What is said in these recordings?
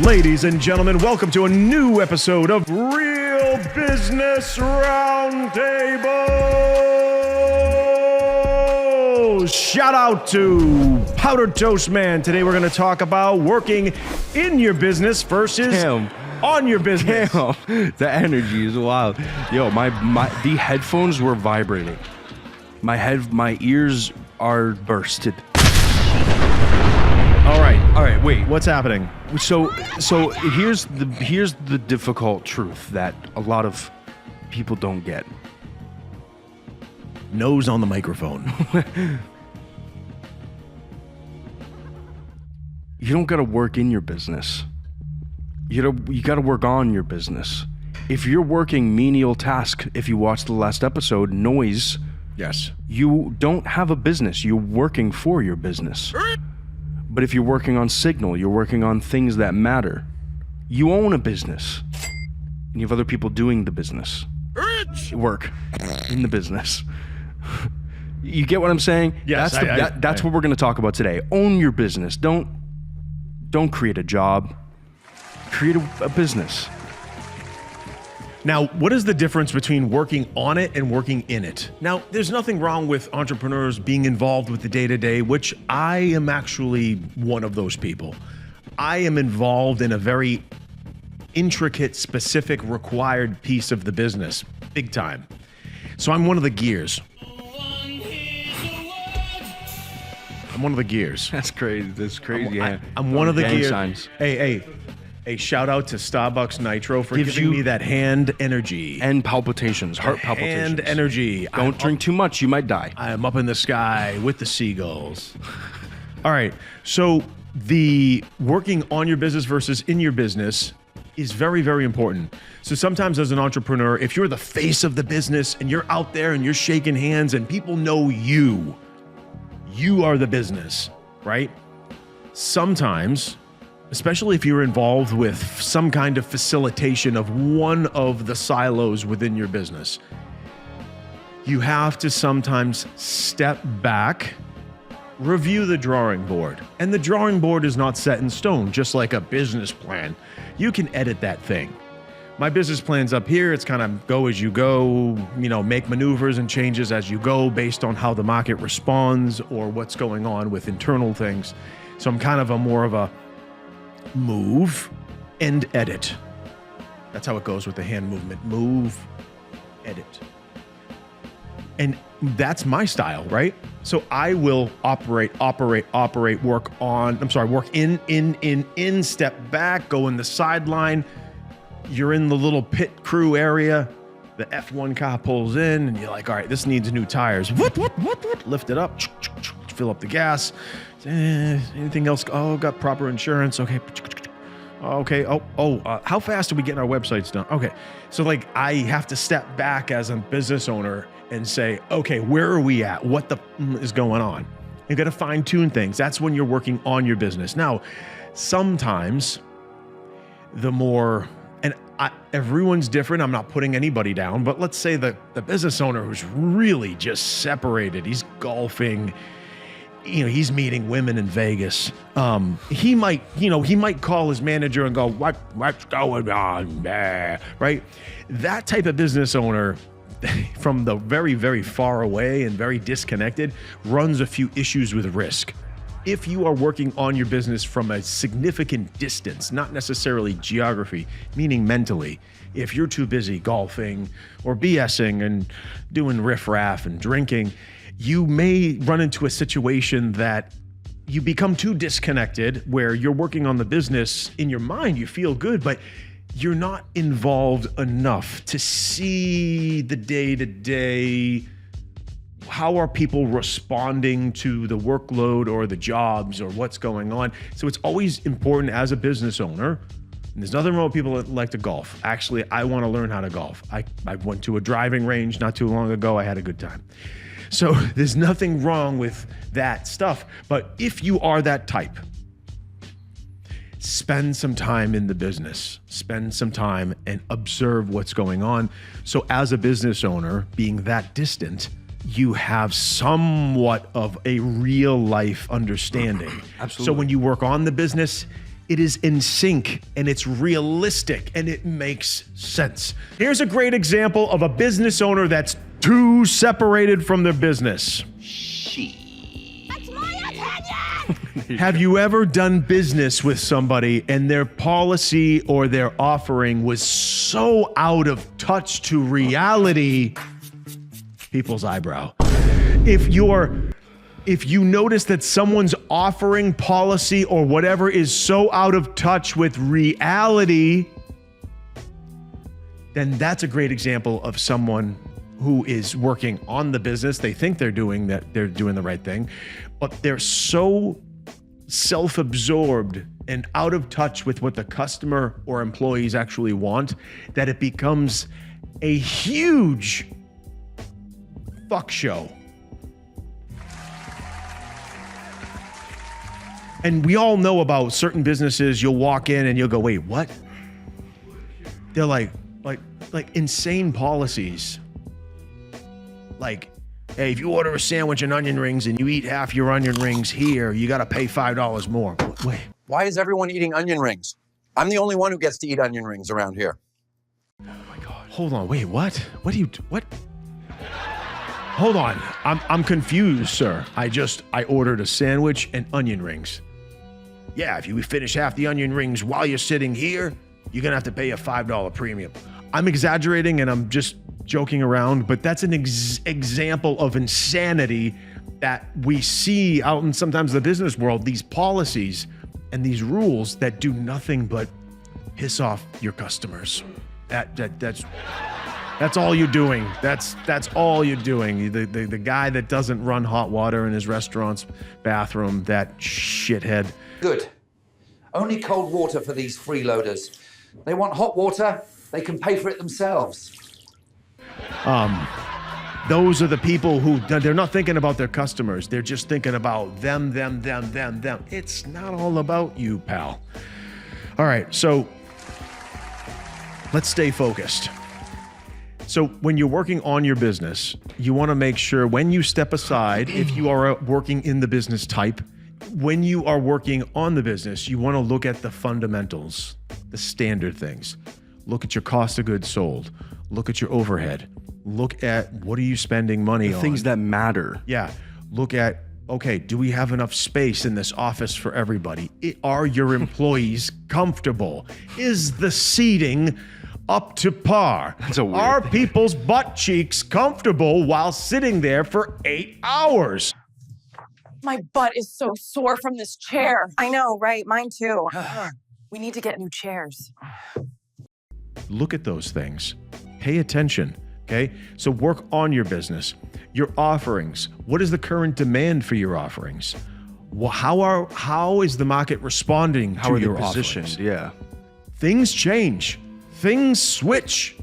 Ladies and gentlemen, welcome to a new episode of Real Business Roundtable. Shout out to Powdered Toast Man. Today we're going to talk about working in your business versus on your business. Damn, the energy is wild. Yo, the headphones were vibrating. My ears are bursted. All right, wait. what's happening? So here's the difficult truth that a lot of people don't get. Nose on the microphone. You don't gotta work in your business. You gotta work on your business. If you're working menial task, if you watched the last episode, noise, Yes. you don't have a business. You're working for your business. But if you're working on signal, you're working on things that matter. You own a business. And you have other people doing the business. Work in the business. You get what I'm saying? Yes, That's what we're going to talk about today. Own your business. Don't create a job. Create a business. Now, what is the difference between working on it and working in it? Now, there's nothing wrong with entrepreneurs being involved with the day-to-day, which I am actually one of those people. I am involved in a very intricate, specific, required piece of the business, big time. So I'm one of the gears. I'm one of the gears. That's crazy. That's crazy. I'm one of the Gang gears. signs. Hey, shout out to Starbucks Nitro for giving me that hand energy. And palpitations, heart palpitations. Hand energy. Don't drink too much, you might die. I am up in the sky with the seagulls. All right. So the working on your business versus in your business is very, very important. So sometimes as an entrepreneur, if you're the face of the business and you're out there and you're shaking hands and people know you are the business, right? Sometimes, especially if you're involved with some kind of facilitation of one of the silos within your business, you have to sometimes step back, review the drawing board. And the drawing board is not set in stone, just like a business plan. You can edit that thing. My business plan's up here. It's kind of go as you go, make maneuvers and changes as you go based on how the market responds or what's going on with internal things. So I'm kind of more of a move and edit. That's how it goes with the hand movement. Move, edit. And that's my style, right? So I will work in, step back, go in the sideline. You're in the little pit crew area. The F1 car pulls in and you're like, all right, this needs new tires. Lift it up, fill up the gas. Anything else? Oh, got proper insurance. Okay. How fast are we getting our websites done? Okay. So I have to step back as a business owner and say, okay, where are we at? What the is going on? You got to fine tune things. That's when you're working on your business. Now, sometimes everyone's different. I'm not putting anybody down, but let's say the business owner who's really just separated, he's golfing, he's meeting women in Vegas. He might call his manager and go, what's going on there? Right? That type of business owner from the very, very far away and very disconnected runs a few issues with risk. If you are working on your business from a significant distance, not necessarily geography, meaning mentally, if you're too busy golfing or BSing and doing riffraff and drinking, you may run into a situation that you become too disconnected where you're working on the business in your mind, you feel good, but you're not involved enough to see the day-to-day. How are people responding to the workload or the jobs or what's going on? So it's always important as a business owner. And there's nothing wrong with people that like to golf. Actually, I want to learn how to golf. I went to a driving range not too long ago. I had a good time. So there's nothing wrong with that stuff. But if you are that type, spend some time in the business, spend some time and observe what's going on. So as a business owner, being that distant, you have somewhat of a real life understanding. Absolutely. So when you work on the business, It is in sync and it's realistic and it makes sense. Here's a great example of a business owner that's too separated from their business. That's my opinion! Have you ever done business with somebody and their policy or their offering was so out of touch to reality? People's eyebrow. If you notice that someone's offering, policy, or whatever is so out of touch with reality, then that's a great example of someone who is working on the business. They think they're doing the right thing, but they're so self-absorbed and out of touch with what the customer or employees actually want that it becomes a huge fuck show. And we all know about certain businesses, you'll walk in and you'll go, wait, what? They're like insane policies. Like, hey, if you order a sandwich and onion rings and you eat half your onion rings here, you got to pay $5 more. Wait. Why is everyone eating onion rings? I'm the only one who gets to eat onion rings around here. Oh my God. Hold on. Wait, what? What? Hold on. I'm confused, sir. I ordered a sandwich and onion rings. Yeah, if you finish half the onion rings while you're sitting here, you're going to have to pay a $5 premium. I'm exaggerating and I'm just joking around, but that's an example of insanity that we see out in sometimes the business world, these policies and these rules that do nothing but piss off your customers. That's all you're doing. That's all you're doing. The guy that doesn't run hot water in his restaurant's bathroom, that shithead. Good. Only cold water for these freeloaders. They want hot water, they can pay for it themselves. Those are the people who, they're not thinking about their customers. They're just thinking about them. It's not all about you, pal. All right, so let's stay focused. So when you're working on your business, you want to make sure when you step aside, if you are working in the business type, when you are working on the business, you want to look at the fundamentals, the standard things. Look at your cost of goods sold. Look at your overhead. Look at what are you spending money on? Things that matter. Yeah. Look at, okay, do we have enough space in this office for everybody? Are your employees comfortable? Is the seating up to par? That's a weird Are thing. people's butt cheeks comfortable while sitting there for 8 hours? My butt is so sore from this chair. I know, right? Mine too. We need to get new chairs. Look at those things. Pay attention, okay? So work on your business, your offerings. What is the current demand for your offerings? Well, how is the market responding How to are they your positioned? offerings? Yeah. Things change. Things switch.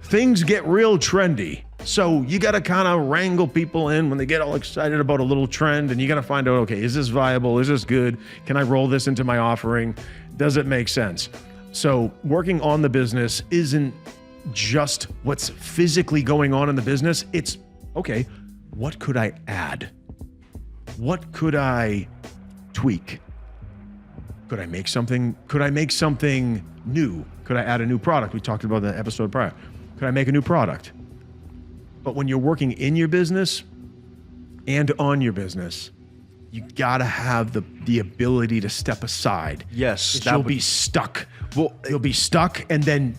Things get real trendy. So you got to kind of wrangle people in when they get all excited about a little trend, and you got to find out, okay, is this viable? Is this good? Can I roll this into my offering? Does it make sense? So working on the business isn't just what's physically going on in the business. It's, okay, what could I add? What could I tweak? Could I make something new? Could I add a new product? We talked about the episode prior. Could I make a new product? But when you're working in your business and on your business, you gotta have the ability to step aside. Yes, You'll be stuck. Well, you'll be stuck, and then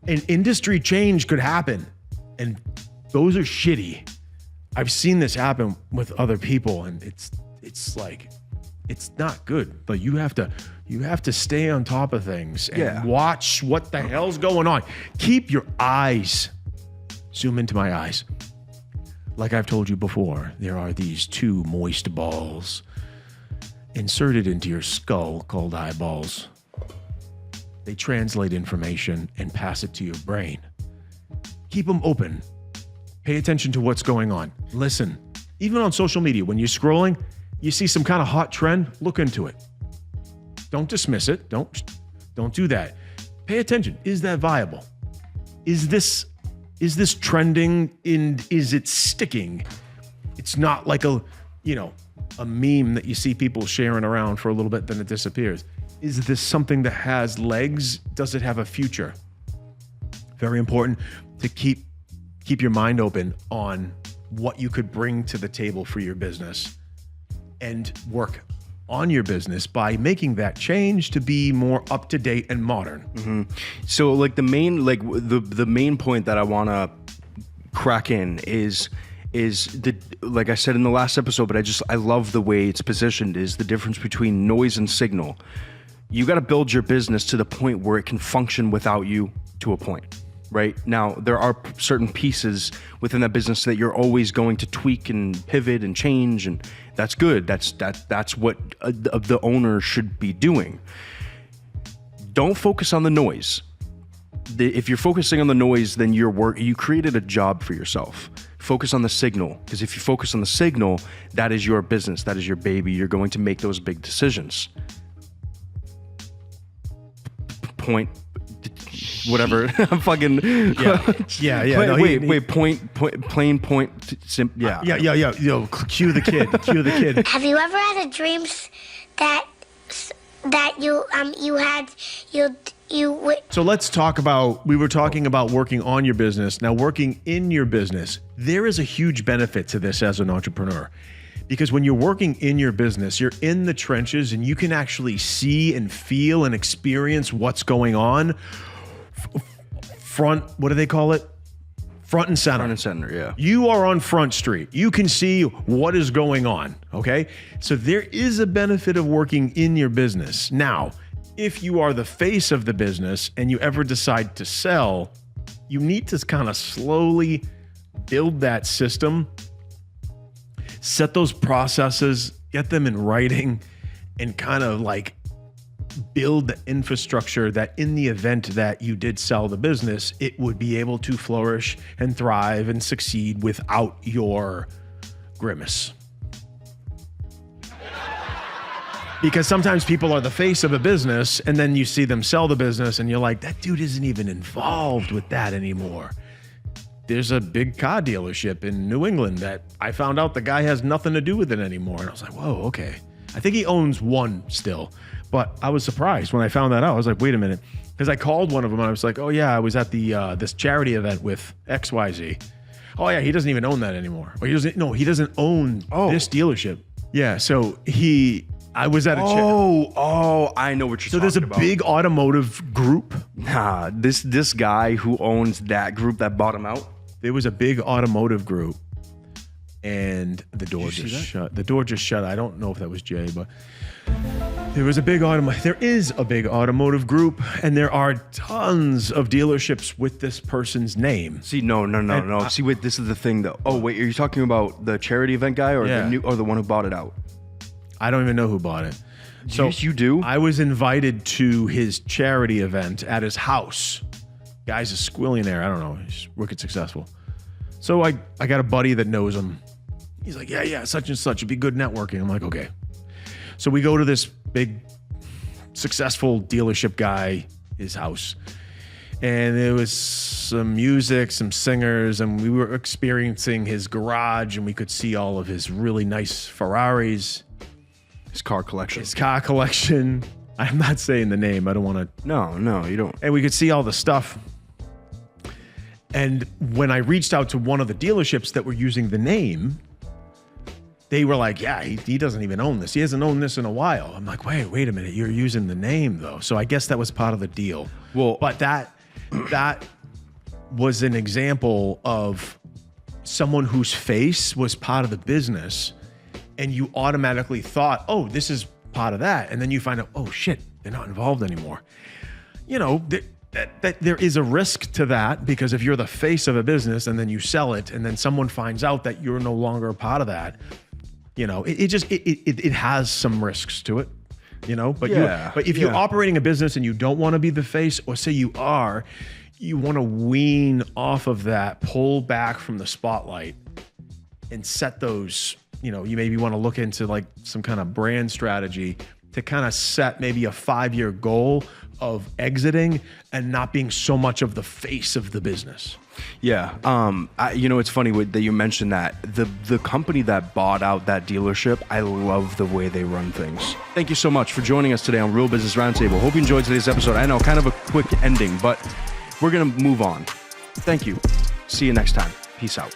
an industry change could happen, and those are shitty. I've seen this happen with other people, and it's like, it's not good. But you have to stay on top of things and watch what the hell's going on. Keep your eyes. Zoom into my eyes. Like I've told you before, there are these two moist balls inserted into your skull called eyeballs. They translate information and pass it to your brain. Keep them open. Pay attention to what's going on. Listen. Even on social media, when you're scrolling, you see some kind of hot trend, look into it. Don't dismiss it. Don't do that. Pay attention. Is that viable? Is this trending? Is it sticking? It's not like a meme that you see people sharing around for a little bit, then it disappears. Is this something that has legs? Does it have a future? Very important to keep your mind open on what you could bring to the table for your business and work on your business by making that change to be more up to date and modern. So like the main point that I want to crack in is the, like I said in the last episode, but I love the way it's positioned, is the difference between noise and signal. You got to build your business to the point where it can function without you to a point. Right now, there are certain pieces within that business that you're always going to tweak and pivot and change, and that's good. That's what the owner should be doing. Don't focus on the noise. If you're focusing on the noise, then you created a job for yourself. Focus on the signal, because if you focus on the signal, that is your business. That is your baby. You're going to make those big decisions. Point. Whatever. I'm fucking. Yeah. Plain point. Yeah. Yo, cue the kid. Have you ever had a dream that you So let's talk about, we were talking about working on your business. Now, working in your business, there is a huge benefit to this as an entrepreneur. Because when you're working in your business, you're in the trenches and you can actually see and feel and experience what's going on. What do they call it? Front and center. Front and center, yeah. You are on Front Street. You can see what is going on, okay? So there is a benefit of working in your business. Now, if you are the face of the business and you ever decide to sell, you need to kind of slowly build that system, set those processes, get them in writing, and kind of like build the infrastructure that in the event that you did sell the business, it would be able to flourish and thrive and succeed without your grimace. Because sometimes people are the face of a business and then you see them sell the business and you're like, that dude isn't even involved with that anymore. There's a big car dealership in New England that I found out the guy has nothing to do with it anymore. And I was like, whoa, okay. I think he owns one still. But I was surprised when I found that out. I was like, wait a minute. Because I called one of them and I was like, oh yeah, I was at the this charity event with XYZ. Oh yeah, he doesn't even own that anymore. Or he doesn't own this dealership. Yeah, so I was at a charity. Oh, I know what you're talking about. So there's a big automotive group. Nah, this guy who owns that group that bought him out. There was a big automotive group and the door just shut. The door just shut. I don't know if that was Jay, but there is a big automotive group, and there are tons of dealerships with this person's name. See, no. See, wait, this is the thing though. Oh, wait, are you talking about the charity event guy or the one who bought it out? I don't even know who bought it. So you do? I was invited to his charity event at his house. Guy's a squillionaire. I don't know. He's wicked successful. So I got a buddy that knows him. He's like, yeah, such and such. It'd be good networking. I'm like, okay. So we go to this big, successful dealership guy, his house. And there was some music, some singers, and we were experiencing his garage, and we could see all of his really nice Ferraris. His car collection. I'm not saying the name. I don't want to. No, you don't. And we could see all the stuff. And when I reached out to one of the dealerships that were using the name, they were like, yeah, he doesn't even own this. He hasn't owned this in a while. I'm like, wait a minute. You're using the name, though. So I guess that was part of the deal. Well, but that was an example of someone whose face was part of the business, and you automatically thought, oh, this is part of that. And then you find out, oh, shit, they're not involved anymore. You know, that there is a risk to that, because if you're the face of a business and then you sell it and then someone finds out that you're no longer a part of that, you know, it has some risks to it, you know, but if you're operating a business and you don't want to be the face, or say you are, you want to wean off of that, pull back from the spotlight and set those, you know, you maybe want to look into like some kind of brand strategy to kind of set maybe a 5-year goal of exiting and not being so much of the face of the business. Yeah. It's funny that you mentioned that. The company that bought out that dealership, I love the way they run things. Thank you so much for joining us today on Real Business Roundtable. Hope you enjoyed today's episode. I know, kind of a quick ending, but we're going to move on. Thank you. See you next time. Peace out.